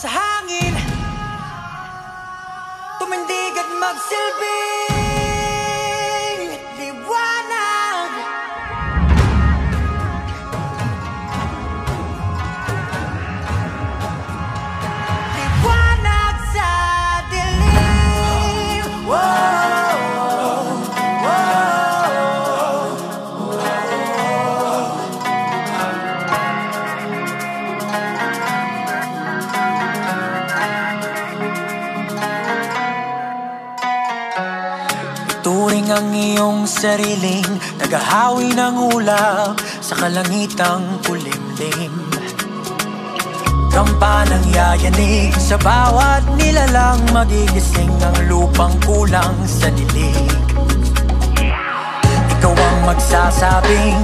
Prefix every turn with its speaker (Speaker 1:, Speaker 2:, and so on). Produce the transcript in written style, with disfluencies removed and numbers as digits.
Speaker 1: sa hangin, tumindig at magsilbing liwanag. Liwanag sa dilim. Turing ang iyong sariling naghahawi ng ulap sa kalangitang kulimlim. Kampanang yayanig sa bawat nilalang, magigising ang lupang kulang sa dilig. Ikaw ang magsasabing